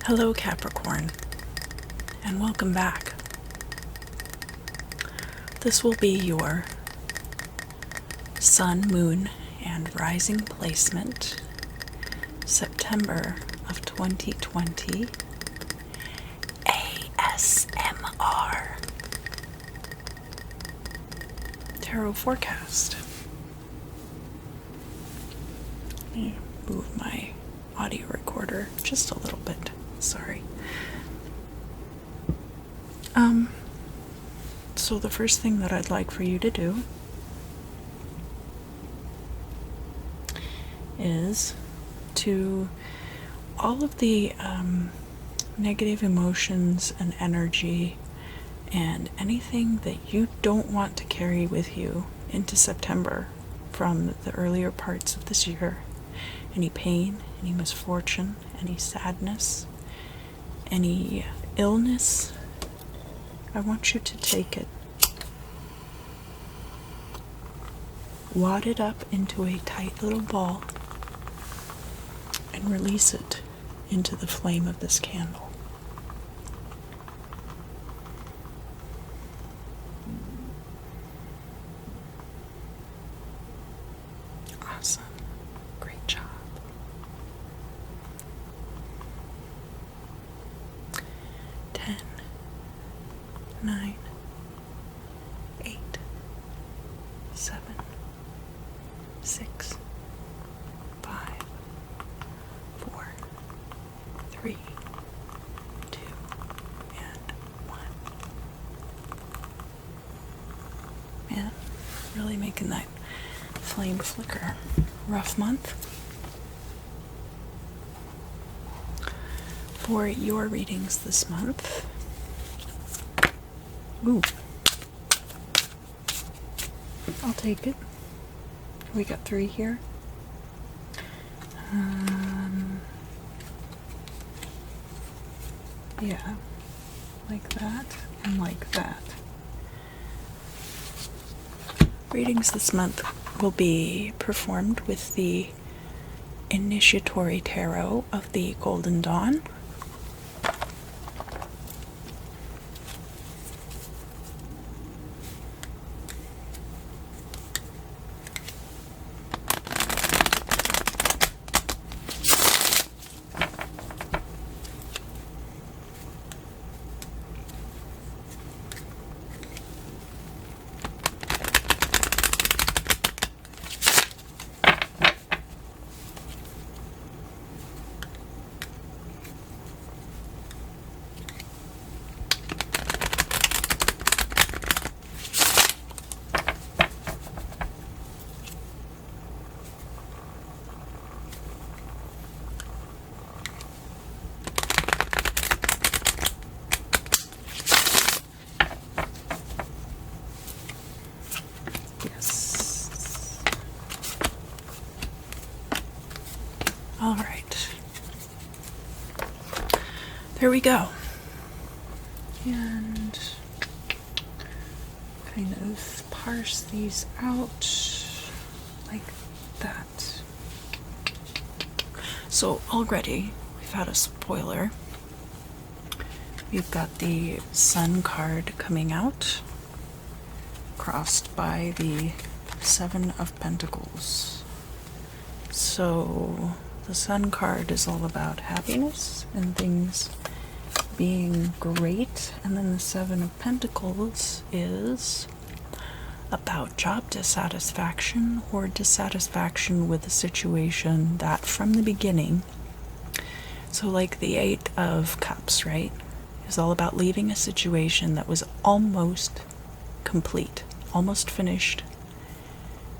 Hello Capricorn, and welcome back. This will be your Sun, Moon, and Rising placement, September of 2020, ASMR Tarot Forecast. Let me move my audio recorder just a little bit. Sorry. So the first thing that I'd like for you to do is to all of the negative emotions and energy and anything that you don't want to carry with you into September from the earlier parts of this year, any pain, any misfortune, any sadness, any illness, I want you to take it, wad it up into a tight little ball, and release it into the flame of this candle. Awesome. Great job. 10, 9, 8, 7, 6, 5, 4, 3, 2, and 1. Man, really making that flame flicker. Rough month. For your readings this month, ooh, I'll take it. We got 3 here. Yeah, like that and like that. Readings this month will be performed with the Initiatory Tarot of the Golden Dawn. All right. There we go. And kind of parse these out like that. So already we've had a spoiler. We've got the Sun card coming out, crossed by the 7 of Pentacles. So the Sun card is all about happiness and things being great, and then the 7 of Pentacles is about job dissatisfaction or dissatisfaction with a situation that from the beginning, so like the 8 of Cups, right, is all about leaving a situation that was almost complete, almost finished,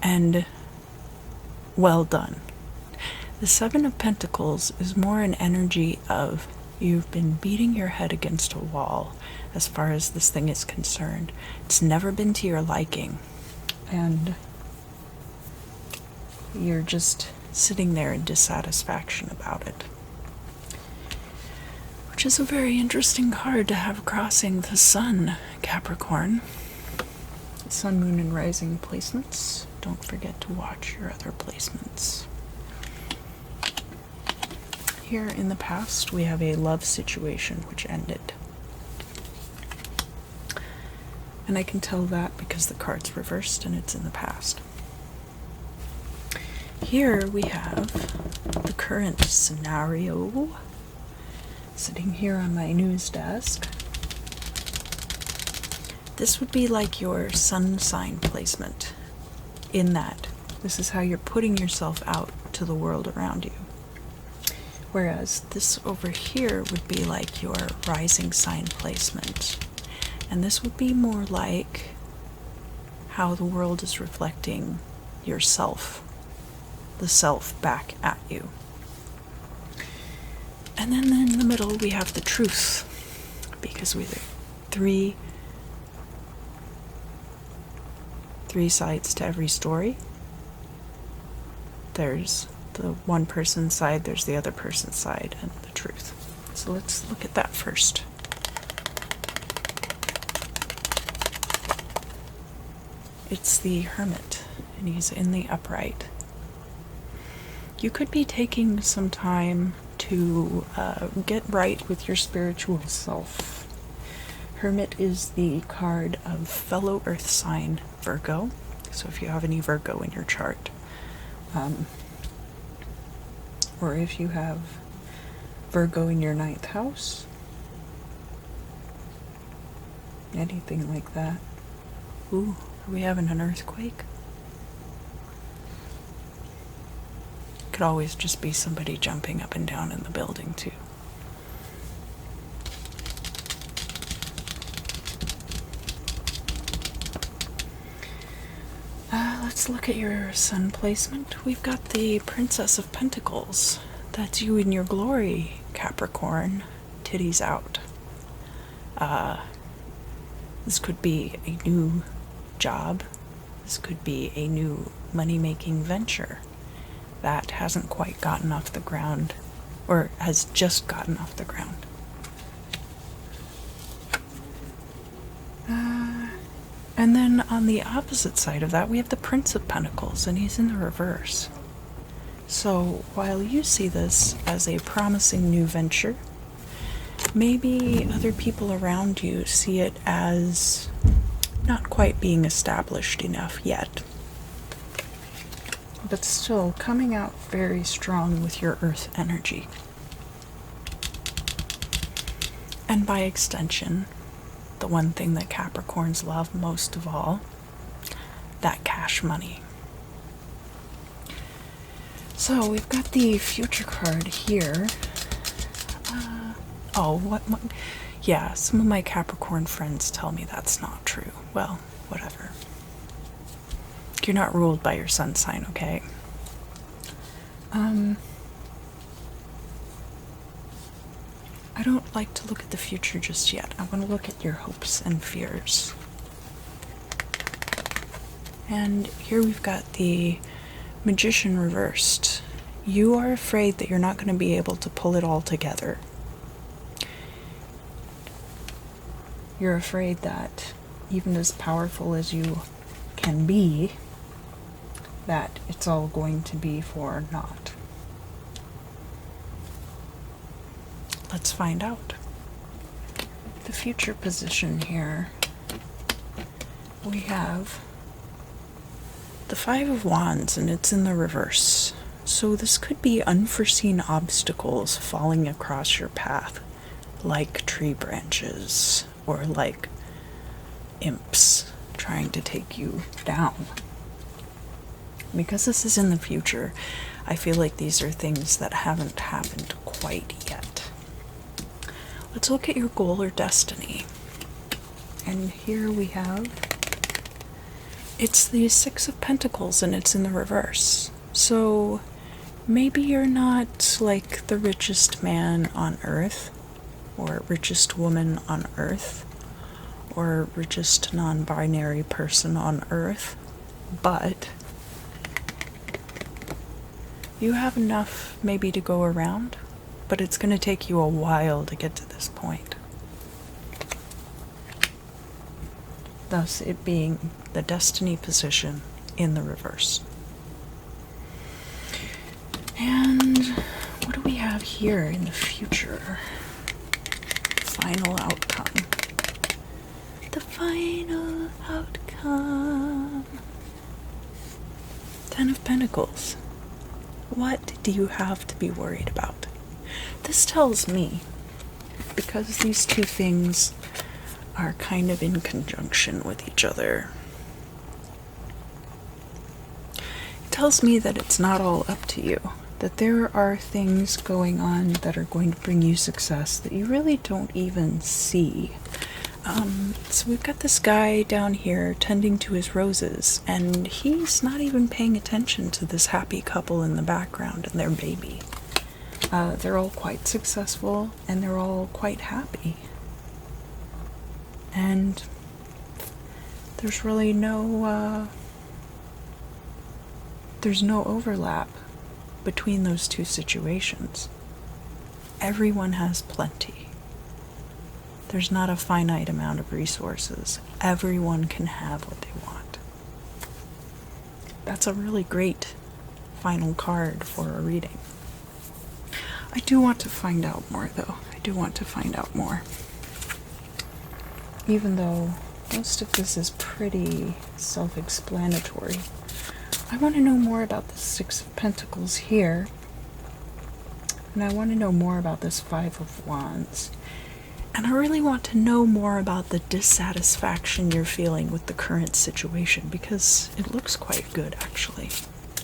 and well done. The 7 of Pentacles is more an energy of you've been beating your head against a wall as far as this thing is concerned. It's never been to your liking, and you're just sitting there in dissatisfaction about it. Which is a very interesting card to have crossing the Sun, Capricorn. Sun, Moon, and Rising placements. Don't forget to watch your other placements. here in the past, we have a love situation which ended. And I can tell that because the card's reversed and it's in the past. Here we have the current scenario sitting here on my news desk. This would be like your sun sign placement, in that this is how you're putting yourself out to the world around you. Whereas this over here would be like your rising sign placement. And this would be more like how the world is reflecting yourself, the self back at you. And then in the middle we have the truth, because we have three sides to every story. There's the one person's side, there's the other person's side, and the truth. So let's look at that first. It's the Hermit, and he's in the upright. You could be taking some time to get right with your spiritual self. Hermit is the card of fellow earth sign Virgo, so if you have any Virgo in your chart, or if you have Virgo in your 9th house, anything like that. Ooh, are we having an earthquake? Could always just be somebody jumping up and down in the building too. Let's look at your sun placement. We've got the Princess of Pentacles. That's you in your glory, Capricorn. Titties out. This could be a new job. This could be a new money-making venture that hasn't quite gotten off the ground, or has just gotten off the ground. And then on the opposite side of that, we have the Prince of Pentacles, and he's in the reverse. So while you see this as a promising new venture, maybe other people around you see it as not quite being established enough yet. But still coming out very strong with your earth energy. And by extension, the one thing that Capricorns love most of all, that cash money. So we've got the future card here. Yeah, some of my Capricorn friends tell me that's not true. Well, whatever. You're not ruled by your sun sign, okay? I don't like to look at the future just yet. I want to look at your hopes and fears. And here we've got the Magician reversed. You are afraid that you're not going to be able to pull it all together. You're afraid that even as powerful as you can be, that it's all going to be for naught. Let's find out. The future position here, we have the Five of Wands, and it's in the reverse. So this could be unforeseen obstacles falling across your path, like tree branches, or like imps trying to take you down. Because this is in the future, I feel like these are things that haven't happened quite yet. Let's look at your goal or destiny. And here we have, it's the Six of Pentacles, and it's in the reverse. So maybe you're not like the richest man on earth, or richest woman on earth, or richest non-binary person on earth, but you have enough maybe to go around, but it's going to take you a while to get to this point. Thus it being the destiny position in the reverse. And What do we have here in the future? Final outcome. The final outcome. 10 of Pentacles. What do you have to be worried about? This tells me, because these two things are kind of in conjunction with each other, it tells me that it's not all up to you. That there are things going on that are going to bring you success that you really don't even see. So we've got this guy down here tending to his roses, and he's not even paying attention to this happy couple in the background and their baby. They're all quite successful, and they're all quite happy. And there's really no overlap between those two situations. Everyone has plenty. There's not a finite amount of resources. Everyone can have what they want. That's a really great final card for a reading. I do want to find out more, though. I do want to find out more. Even though most of this is pretty self-explanatory, I want to know more about the Six of Pentacles here. And I want to know more about this Five of Wands. And I really want to know more about the dissatisfaction you're feeling with the current situation, because it looks quite good, actually.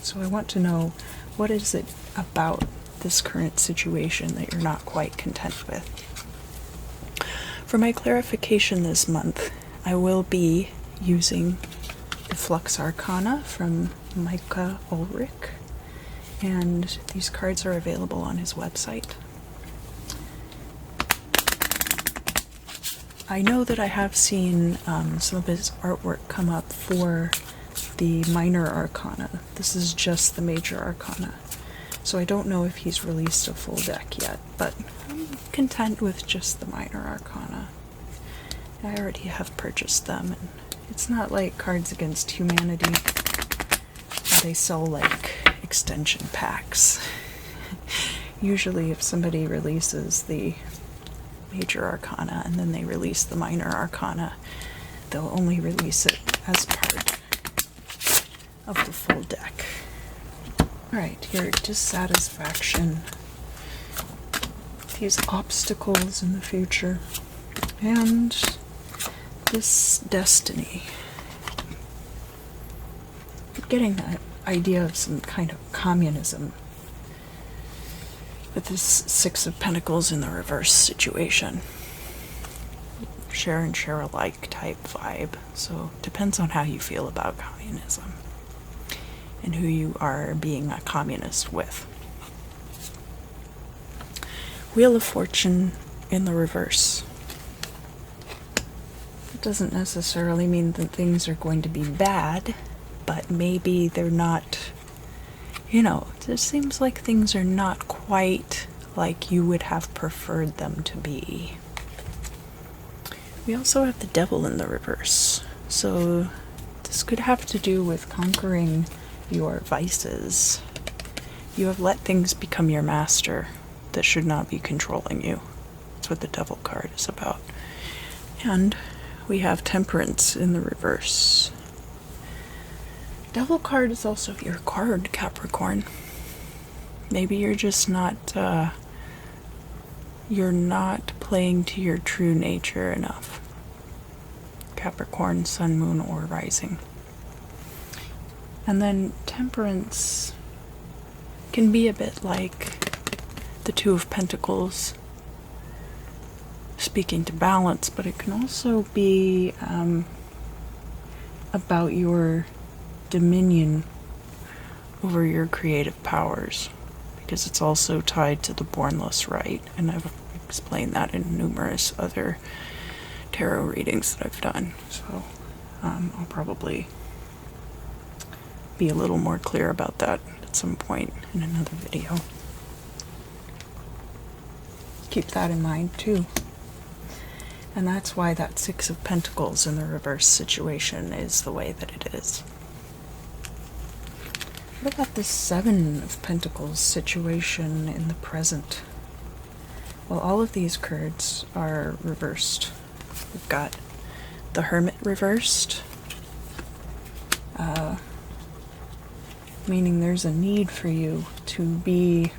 So I want to know, what is it about this current situation that you're not quite content with? For my clarification this month, I will be using the Flux Arcana from Micah Ulrich, and these cards are available on his website. I know that I have seen some of his artwork come up for the Minor Arcana. This is just the Major Arcana. So I don't know if he's released a full deck yet, but I'm content with just the Minor Arcana. I already have purchased them, and it's not like Cards Against Humanity, where they sell like extension packs. Usually if somebody releases the Major Arcana and then they release the Minor Arcana, they'll only release it as part of the full deck. Alright, your dissatisfaction, these obstacles in the future, and this destiny. I'm getting that idea of some kind of communism with this Six of Pentacles in the reverse situation. Share and share alike type vibe. So depends on how you feel about communism and who you are being a communist with. Wheel of Fortune in the reverse. It doesn't necessarily mean that things are going to be bad, but maybe they're not, it seems like things are not quite like you would have preferred them to be. We also have the Devil in the reverse. So this could have to do with conquering your vices. You have let things become your master that should not be controlling you. That's what the Devil card is about. And we have Temperance in the reverse. Devil card is also your card, Capricorn. Maybe you're just not, you're not playing to your true nature enough. Capricorn, Sun, Moon, or Rising. And then Temperance can be a bit like the Two of Pentacles, speaking to balance, but it can also be about your dominion over your creative powers, because it's also tied to the Bornless Right, and I've explained that in numerous other tarot readings that I've done. So I'll probably be a little more clear about that at some point in another video. Keep that in mind too. And that's why that Six of Pentacles in the reverse situation is the way that it is. What about this Seven of Pentacles situation in the present? Well, all of these cards are reversed. We've got the Hermit reversed, meaning there's a need for you to be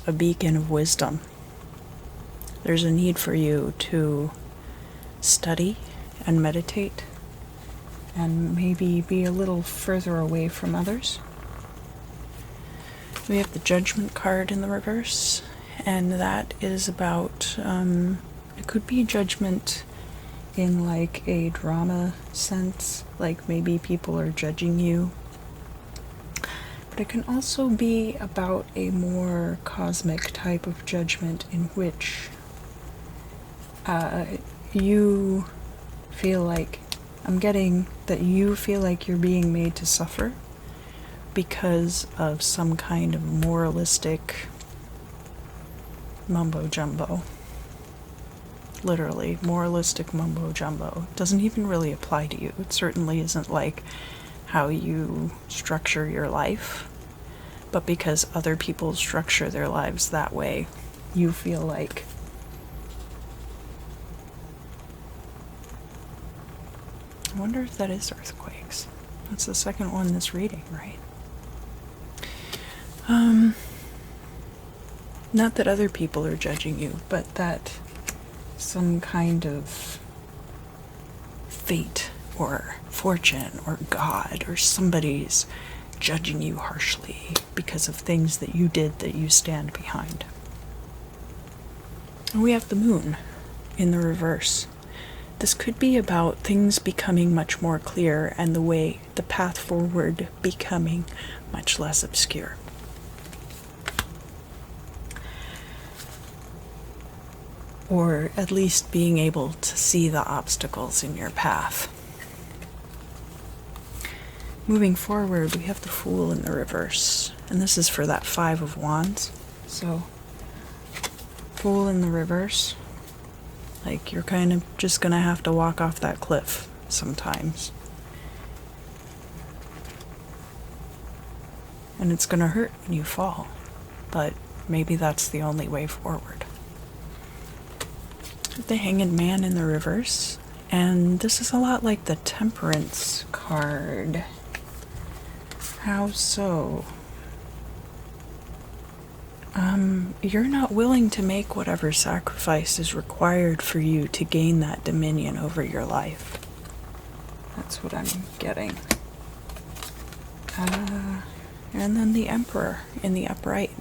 a beacon of wisdom. There's a need for you to study and meditate and maybe be a little further away from others. We have the Judgment card in the reverse, and that is about, it could be judgment in like a drama sense, like maybe people are judging you. But it can also be about a more cosmic type of judgment in which you feel like, I'm getting that you feel like you're being made to suffer because of some kind of moralistic mumbo jumbo. Literally, moralistic mumbo jumbo. It doesn't even really apply to you. It certainly isn't like how you structure your life. But because other people structure their lives that way, you feel like I wonder if that is earthquakes. That's the second one this reading, right? Not that other people are judging you, but that some kind of fate or fortune or God or somebody's judging you harshly because of things that you did that you stand behind. And we have the Moon in the reverse. This could be about things becoming much more clear and the path forward becoming much less obscure. Or at least being able to see the obstacles in your path. Moving forward, we have the Fool in the reverse. And this is for that Five of Wands. So, Fool in the reverse. Like, you're kind of just gonna have to walk off that cliff sometimes. And it's gonna hurt when you fall. But maybe that's the only way forward. The Hanged Man in the reverse. And this is a lot like the Temperance card. How so? You're not willing to make whatever sacrifice is required for you to gain that dominion over your life. That's what I'm getting. And then the Emperor in the upright.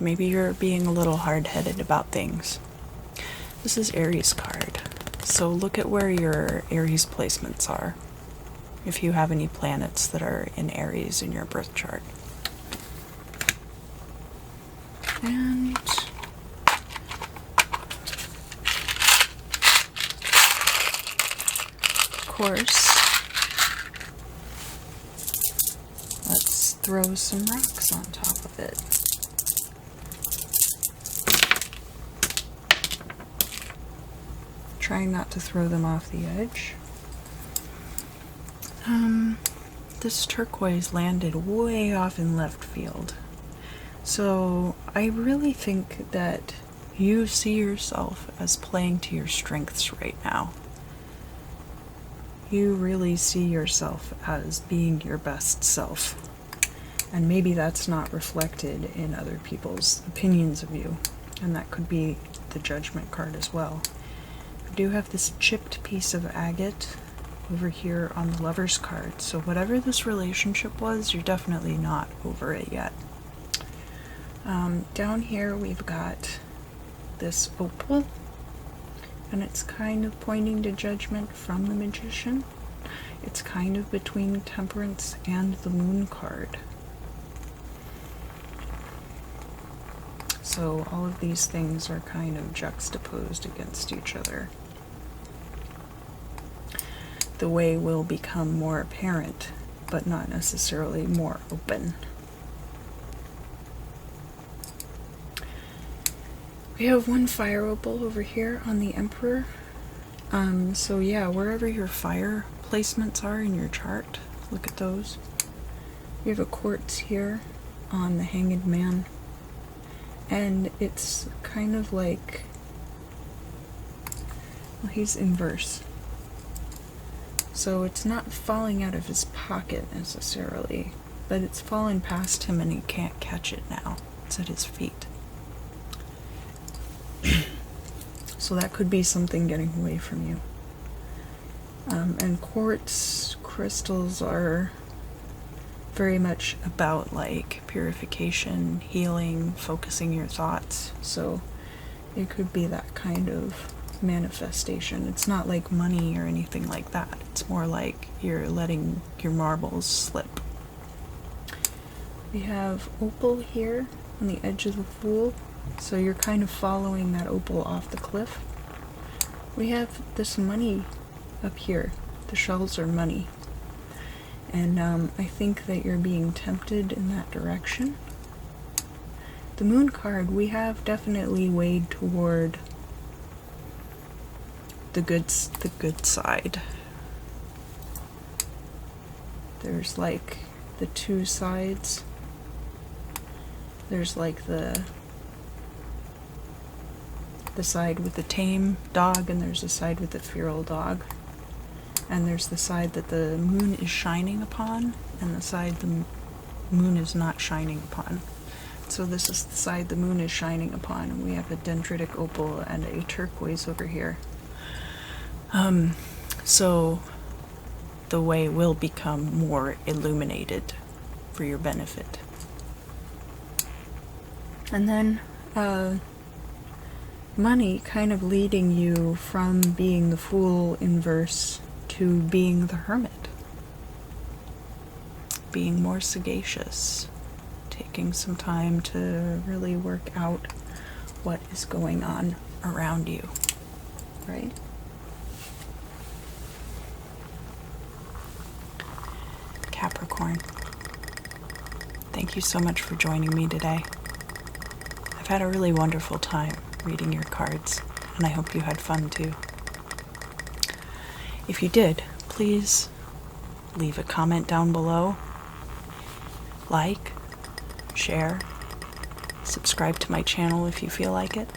Maybe you're being a little hard-headed about things. This is Aries card. So look at where your Aries placements are. If you have any planets that are in Aries in your birth chart. And of course, let's throw some rocks on top of it. Trying not to throw them off the edge. This turquoise landed way off in left field. So I really think that you see yourself as playing to your strengths right now. You really see yourself as being your best self. And maybe that's not reflected in other people's opinions of you. And that could be the Judgment card as well. I do have this chipped piece of agate over here on the Lover's card. So whatever this relationship was, you're definitely not over it yet. Down here we've got this opal, and it's kind of pointing to Judgment from the Magician. It's kind of between Temperance and the Moon card. So all of these things are kind of juxtaposed against each other. The way will become more apparent, but not necessarily more open. We have one fire opal over here on the Emperor So yeah, wherever your fire placements are in your chart, look at those. You have a quartz here on the Hanged Man, and it's kind of like, well, he's inverse. So it's not falling out of his pocket necessarily, but it's fallen past him and he can't catch it now. It's at his feet. So that could be something getting away from you. And quartz crystals are very much about like purification, healing, focusing your thoughts. So it could be that kind of manifestation. It's not like money or anything like that. It's more like you're letting your marbles slip. We have opal here on the edge of the Fool. So you're kind of following that opal off the cliff. We have this money up here. The shells are money. And I think that you're being tempted in that direction. The moon card, we have definitely weighed toward the good side. There's like the two sides. There's like the side with the tame dog, and there's the side with the feral dog. And there's the side that the moon is shining upon, and the side the moon is not shining upon. So this is the side the moon is shining upon, and we have a dendritic opal and a turquoise over here. So the way will become more illuminated for your benefit. And then money kind of leading you from being the Fool inverse to being the Hermit. Being more sagacious. Taking some time to really work out what is going on around you. Right? Capricorn. Thank you so much for joining me today. I've had a really wonderful time reading your cards, and I hope you had fun too. If you did, please leave a comment down below, like, share, subscribe to my channel if you feel like it,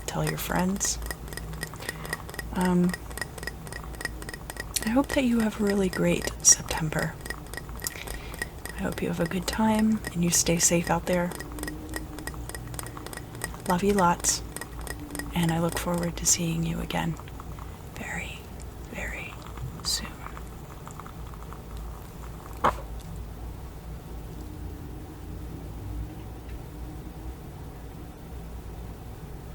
tell your friends. I hope that you have a really great September. I hope you have a good time and you stay safe out there. Love you lots, and I look forward to seeing you again.